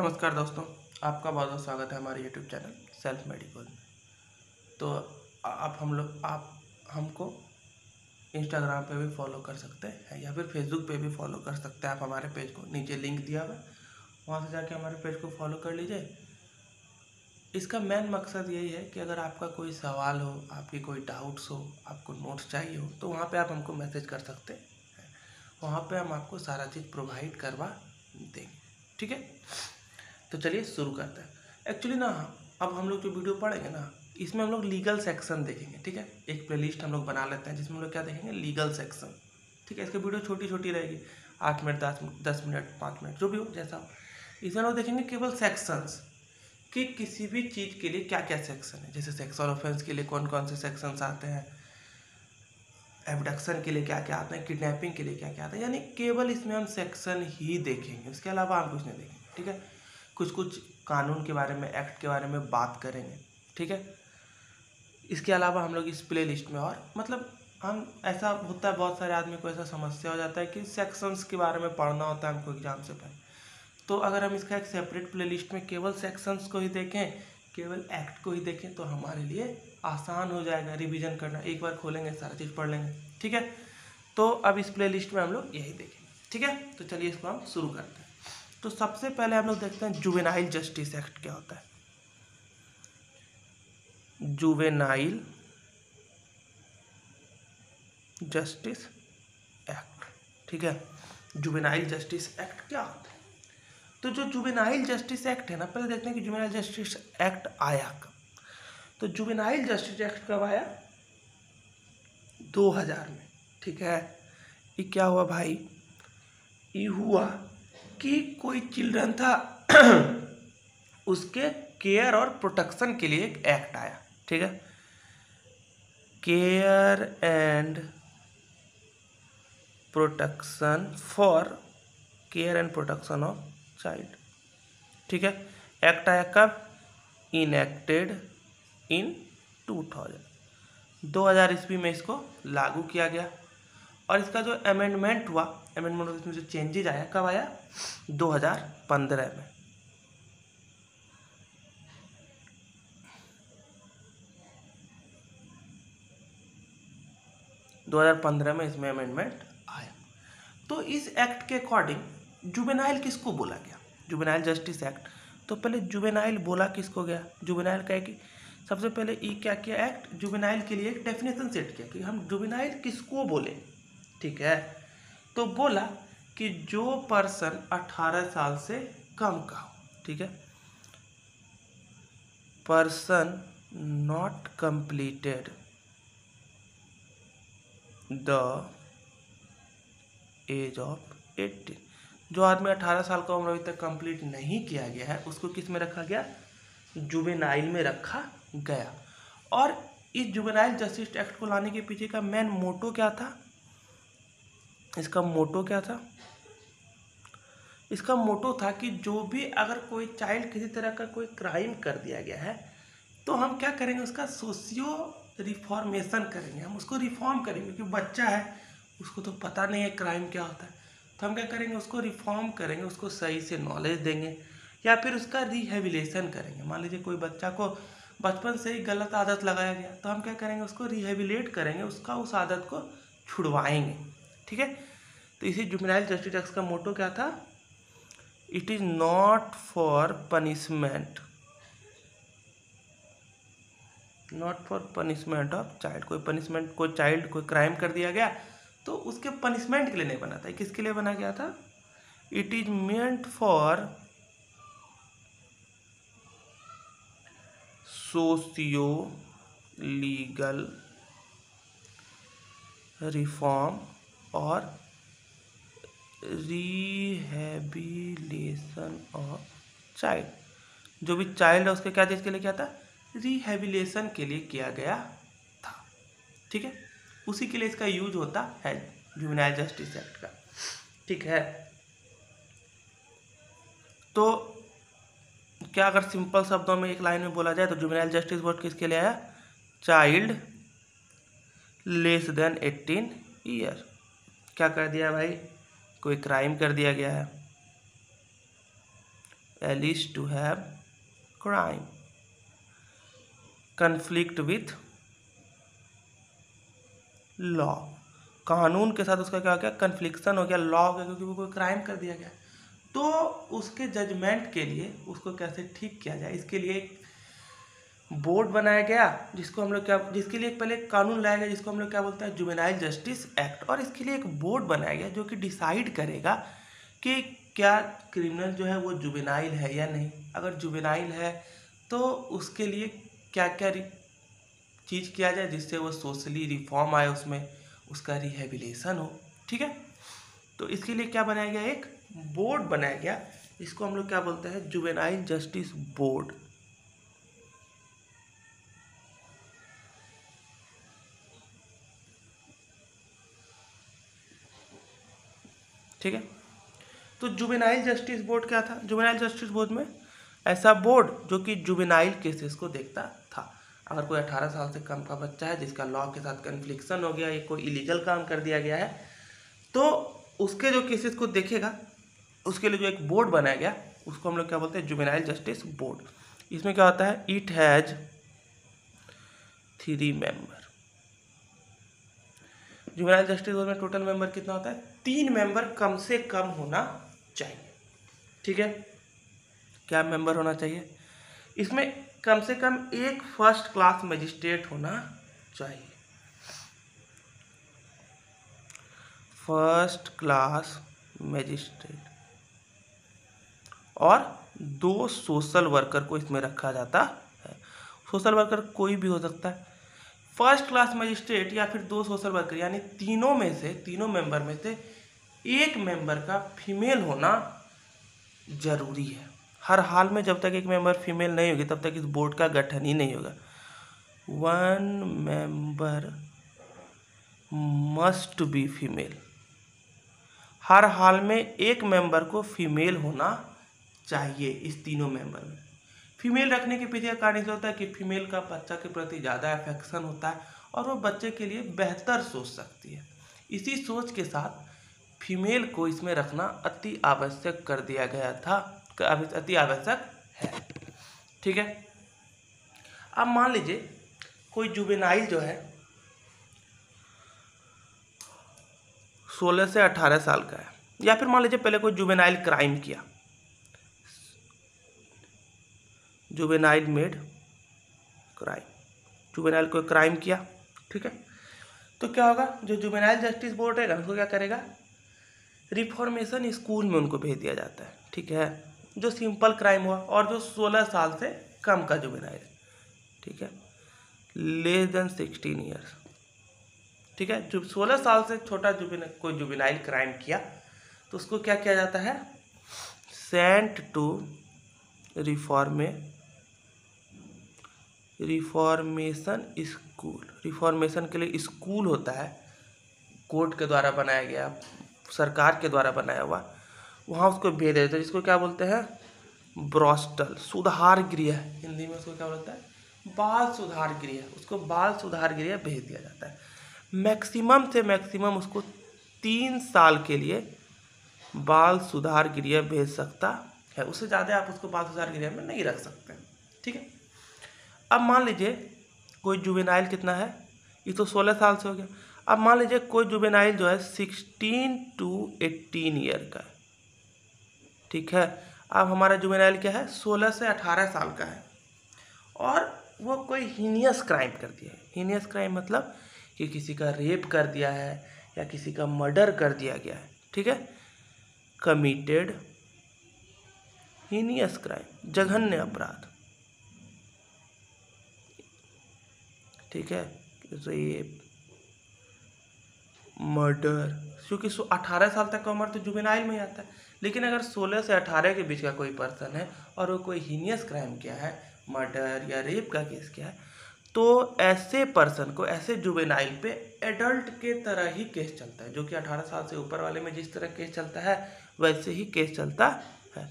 नमस्कार दोस्तों, आपका बहुत बहुत स्वागत है हमारे यूट्यूब चैनल सेल्फ मेडिकल में। तो आप हमको इंस्टाग्राम पे भी फॉलो कर सकते हैं या फिर फेसबुक पे भी फॉलो कर सकते हैं। आप हमारे पेज को नीचे लिंक दिया हुआ है, वहाँ से जाके हमारे पेज को फॉलो कर लीजिए। इसका मेन मकसद यही है कि अगर आपका कोई सवाल हो, आपकी कोई डाउट्स हो, आपको नोट्स चाहिए हो, तो वहाँ पे आप हमको मैसेज कर सकते हैं। वहाँ पे हम आपको सारा चीज़ प्रोवाइड करवा देंगे। ठीक है, तो चलिए शुरू करते हैं। एक्चुअली ना, अब हम लोग जो वीडियो पढ़ेंगे ना, इसमें हम लोग लीगल सेक्शन देखेंगे। ठीक है, एक प्लेलिस्ट हम लोग बना लेते हैं जिसमें हम लोग क्या देखेंगे, लीगल सेक्शन। ठीक है, इसकी वीडियो छोटी छोटी रहेगी, 8 मिनट, 10 मिनट, 5 मिनट, जो भी हो, जैसा हो। इसमें हम लोग देखेंगे केवल सेक्शंस कि किसी भी चीज़ के लिए क्या क्या सेक्शन है। जैसे सेक्सुअल ऑफेंस के लिए कौन कौन से सेक्शंस आते हैं, एबडक्शन के लिए क्या क्या आते हैं, किडनैपिंग के लिए क्या क्या आते हैं। यानी केवल इसमें हम सेक्शन ही देखेंगे, उसके अलावा हम कुछ नहीं देखेंगे। ठीक है, कुछ कुछ कानून के बारे में, एक्ट के बारे में बात करेंगे। ठीक है, इसके अलावा हम लोग इस प्ले लिस्ट में और मतलब हम ऐसा होता है, बहुत सारे आदमी को ऐसा समस्या हो जाता है कि सेक्शंस के बारे में पढ़ना होता है हमको एग्जाम से पहले। तो अगर हम इसका एक सेपरेट प्ले लिस्ट में केवल सेक्शंस को ही देखें, केवल एक्ट को ही देखें, तो हमारे लिए आसान हो जाएगा रिवीजन करना। एक बार खोलेंगे, सारा चीज़ पढ़ लेंगे। ठीक है, तो अब इस प्ले लिस्ट में हम लोग यही देखेंगे। ठीक है, तो चलिए इसको हम शुरू करते हैं। तो सबसे पहले हम लोग देखते हैं जुवेनाइल जस्टिस एक्ट क्या होता है। Juvenile justice act. ठीक है, जुवेनाइल जस्टिस एक्ट क्या होता है? तो जो जुवेनाइल जस्टिस एक्ट है ना, पहले देखते हैं कि जुवेनाइल जस्टिस एक्ट आया कब। तो जुवेनाइल जस्टिस एक्ट कब आया? 2000 में। ठीक है, ये क्या हुआ भाई? ये हुआ कि कोई चिल्ड्रन था उसके केयर और प्रोटेक्शन के लिए एक एक्ट आया। ठीक है, care and protection of child. ठीक है, एक्ट आया कब? इनेक्टेड इन 2000 ईस्वी में इसको लागू किया गया। और इसका जो अमेंडमेंट हुआ, इसमें जो चेंजेज आया, कब आया? 2015 में। 2015 में इसमें अमेंडमेंट आया। तो इस एक्ट के अकॉर्डिंग जुवेनाइल किसको बोला गया? Juvenile justice act. तो पहले जुवेनाइल बोला किसको गया? जुवेनाइल का कि सबसे पहले ये क्या किया एक्ट, जुवेनाइल के लिए एक डेफिनेशन सेट किया कि हम जुवेनाइल किसको बोले। ठीक है, तो बोला कि जो पर्सन 18 साल से कम का हो। ठीक है, person not completed the age of 18। जो आदमी 18 साल का उम्र अभी तक कंप्लीट नहीं किया गया है, उसको किस में रखा गया? जुवेनाइल में रखा गया। और इस जुवेनाइल जस्टिस एक्ट को लाने के पीछे का मेन मोटो क्या था? इसका मोटो क्या था? इसका मोटो था कि जो भी अगर कोई चाइल्ड किसी तरह का कोई क्राइम कर दिया गया है, तो हम क्या करेंगे, उसका सोशियो रिफॉर्मेशन करेंगे, हम उसको रिफॉर्म करेंगे। क्योंकि बच्चा है, उसको तो पता नहीं है क्राइम क्या होता है, तो हम क्या करेंगे, उसको रिफॉर्म करेंगे, उसको सही से नॉलेज देंगे, या फिर उसका रिहेबिलेशन करेंगे। मान लीजिए कोई बच्चा को बचपन से ही गलत आदत लगाया गया, तो हम क्या करेंगे, उसको रिहेबिलेट करेंगे, उसका उस आदत को छुड़वाएंगे। ठीक है, तो इसी जुवेनाइल जस्टिस एक्ट का मोटो क्या था? It is not for punishment, not for punishment of child. कोई पनिशमेंट, कोई चाइल्ड कोई क्राइम कर दिया गया तो उसके पनिशमेंट के लिए नहीं बना था। किसके लिए बना गया था? It is meant for socio legal reform और रिहेबिलेशन ऑफ चाइल्ड। जो भी चाइल्ड है उसके क्या चीज़ के लिए किया था? रिहेबिलेशन के लिए किया गया था। ठीक है, उसी के लिए इसका यूज होता है जुवेनाइल जस्टिस एक्ट का। ठीक है, तो क्या अगर सिंपल शब्दों में एक लाइन में बोला जाए तो जुवेनाइल जस्टिस वर्ड किसके लिए आया? Child less than 18 year. क्या कर दिया भाई? कोई क्राइम कर दिया गया है, alleged to have crime, conflict with law, कानून के साथ उसका क्या हो गया, कन्फ्लिक्शन हो गया, लॉ हो गया, क्योंकि वो कोई क्राइम कर दिया गया। तो उसके जजमेंट के लिए उसको कैसे ठीक किया जाए, इसके लिए एक बोर्ड बनाया गया जिसको हम लोग क्या, जिसके लिए पहले कानून लाया गया जिसको हम लोग क्या बोलते हैं, जुवेनाइल जस्टिस एक्ट। और इसके लिए एक बोर्ड बनाया गया जो कि डिसाइड करेगा कि क्या क्रिमिनल जो है वो जुवेनाइल है या नहीं। अगर जुवेनाइल है तो उसके लिए क्या क्या चीज़ किया जाए जिससे वो सोशली रिफॉर्म आए, उसमें उसका रिहेबिलिटेशन हो। ठीक है, तो इसके लिए क्या बनाया गया, एक बोर्ड बनाया गया, इसको हम लोग क्या बोलते हैं, जुवेनाइल जस्टिस बोर्ड। ठीक है, तो जुवेनाइल जस्टिस बोर्ड क्या था, जुवेनाइल जस्टिस बोर्ड में ऐसा बोर्ड जो कि जुवेनाइल केसेस को देखता था। अगर कोई 18 साल से कम का बच्चा है जिसका लॉ के साथ कन्फ्लिक्शन हो गया, या कोई इलीगल काम कर दिया गया है, तो उसके जो केसेस को देखेगा, उसके लिए जो एक बोर्ड बनाया गया उसको हम लोग क्या बोलते हैं, जुवेनाइल जस्टिस बोर्ड। इसमें क्या होता है, it has 3 member. Juvenile justice board में टोटल मेंबर कितना होता है, 3 मेंबर कम से कम होना चाहिए। ठीक है, क्या मेंबर होना चाहिए, इसमें कम से कम एक फर्स्ट क्लास मजिस्ट्रेट होना चाहिए, फर्स्ट क्लास मजिस्ट्रेट, और 2 सोशल वर्कर को इसमें रखा जाता है। सोशल वर्कर कोई भी हो सकता है, फर्स्ट क्लास मजिस्ट्रेट या फिर 2 सोशल वर्कर, यानी तीनों मेंबर में से एक मेंबर का फीमेल होना जरूरी है। हर हाल में जब तक एक मेंबर फीमेल नहीं होगी तब तक इस बोर्ड का गठन ही नहीं होगा। 1 मेंबर मस्ट बी फीमेल, हर हाल में एक मेंबर को फीमेल होना चाहिए इस तीनों मेंबर में। फीमेल रखने के पीछे का कारण होता है कि फीमेल का बच्चा के प्रति ज़्यादा अफेक्शन होता है और वो बच्चे के लिए बेहतर सोच सकती है। इसी सोच के साथ फीमेल को इसमें रखना अति आवश्यक कर दिया गया था, अति आवश्यक है। ठीक है, अब मान लीजिए कोई जुवेनाइल जो है 16 से 18 साल का है, या फिर मान लीजिए पहले कोई जुवेनाइल क्राइम किया, जुवेनाइल मेड क्राइम, जुवेनाइल कोई क्राइम किया। ठीक है, तो क्या होगा, जो जुवेनाइल जस्टिस बोर्ड है उसको क्या करेगा, रिफॉर्मेशन स्कूल में उनको भेज दिया जाता है। ठीक है, जो सिंपल क्राइम हुआ और जो 16 साल से कम का जुवेनाइल, ठीक है, लेस देन 16 ईयर्स। ठीक है, जो 16 साल से छोटा कोई जुवेनाइल क्राइम किया तो उसको क्या किया जाता है, sent to reformation school. Reformation के लिए स्कूल होता है, कोर्ट के द्वारा बनाया गया, सरकार के द्वारा बनाया हुआ, वहाँ उसको भेज देते हैं, जिसको क्या बोलते हैं, ब्रॉस्टल, सुधार गृह, हिंदी में उसको क्या बोलता है, बाल सुधार गृह। उसको बाल सुधार गृह भेज दिया जाता है। मैक्सिमम से मैक्सिमम उसको 3 साल के लिए बाल सुधार गृह भेज सकता है, उससे ज़्यादा आप उसको बाल सुधार गृह में नहीं रख सकते। ठीक है, अब मान लीजिए कोई जुवेनाइल कितना है, ये तो 16 साल से हो गया। अब मान लीजिए कोई जुवेनाइल जो है 16 to 18 ईयर का है। ठीक है, अब हमारा जुवेनाइल क्या है, 16 से 18 साल का है और वो कोई हीनियस क्राइम कर दिया है। हीनियस क्राइम मतलब कि किसी का रेप कर दिया है या किसी का मर्डर कर दिया गया है। ठीक है, कमिटेड हीनियस क्राइम, जघन्य अपराध। ठीक है, रेप, मर्डर, क्योंकि 18 साल तक का उम्र तो जुवेनाइल में ही आता है। लेकिन अगर 16 से 18 के बीच का कोई पर्सन है और वो कोई हीनियस क्राइम किया है, मर्डर या रेप का केस किया है, तो ऐसे पर्सन को, ऐसे जुवेनाइल पे एडल्ट के तरह ही केस चलता है। जो कि 18 साल से ऊपर वाले में जिस तरह केस चलता है वैसे ही केस चलता है।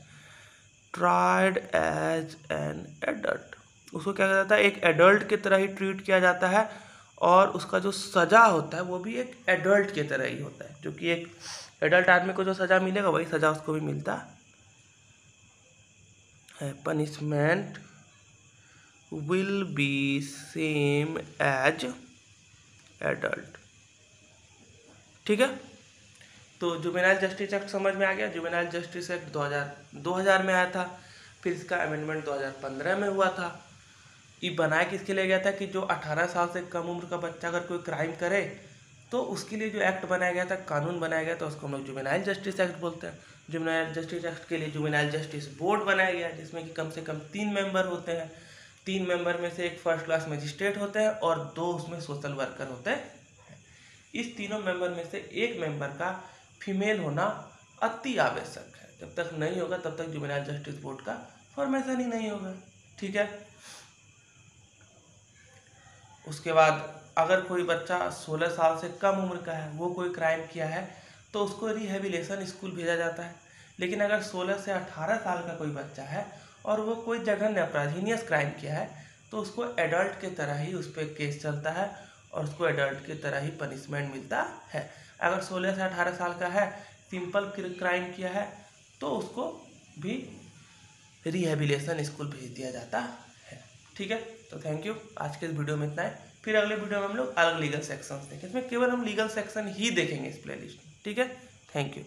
ट्राइड एज एन एडल्ट, उसको क्या कहा जाता है, एक एडल्ट की तरह ही ट्रीट किया जाता है और उसका जो सज़ा होता है वो भी एक एडल्ट की तरह ही होता है। जो कि एक एडल्ट आदमी को जो सज़ा मिलेगा वही सज़ा उसको भी मिलता है punishment will be same as adult. ठीक है, तो जुवेनाइल जस्टिस एक्ट समझ में आ गया। जुवेनाइल जस्टिस एक्ट 2000 में आया था, फिर इसका अमेंडमेंट 2015 में हुआ था। ये बनाया किसके लिए गया था कि जो 18 साल से कम उम्र का बच्चा अगर कोई क्राइम करे तो उसके लिए जो एक्ट बनाया गया था, कानून बनाया गया था, उसको हम लोग जुवेनाइल जस्टिस एक्ट बोलते हैं। जुवेनाइल जस्टिस एक्ट के लिए जुवेनाइल जस्टिस बोर्ड बनाया गया, जिसमें कि कम से कम 3 मेंबर होते हैं। 3 मेंबर में से एक फर्स्ट क्लास मजिस्ट्रेट होते हैं और 2 उसमें सोशल वर्कर होते हैं। इस तीनों मेंबर में से एक मेंबर का फीमेल होना अति आवश्यक है। जब तक नहीं होगा तब तक जुवेनाइल जस्टिस बोर्ड का फॉर्मेशन ही नहीं होगा। ठीक है, उसके बाद अगर कोई बच्चा 16 साल से कम उम्र का है, वो कोई क्राइम किया है तो उसको रिहेबिलिटेशन स्कूल भेजा जाता है। लेकिन अगर 16 से 18 साल का कोई बच्चा है और वो कोई जघन्य अपराध हीनियस क्राइम किया है तो उसको एडल्ट के तरह ही उस पर केस चलता है और उसको एडल्ट की तरह ही पनिशमेंट मिलता है। अगर 16 से 18 साल का है, सिंपल क्राइम किया है तो उसको भी रिहेबिलिटेशन स्कूल भेज दिया जाता है। ठीक है, तो थैंक यू, आज के इस वीडियो में इतना है। फिर अगले वीडियो में हम लोग अलग लीगल सेक्शन देखेंगे, इसमें केवल हम लीगल सेक्शन ही देखेंगे इस प्लेलिस्ट में। ठीक है, थैंक यू।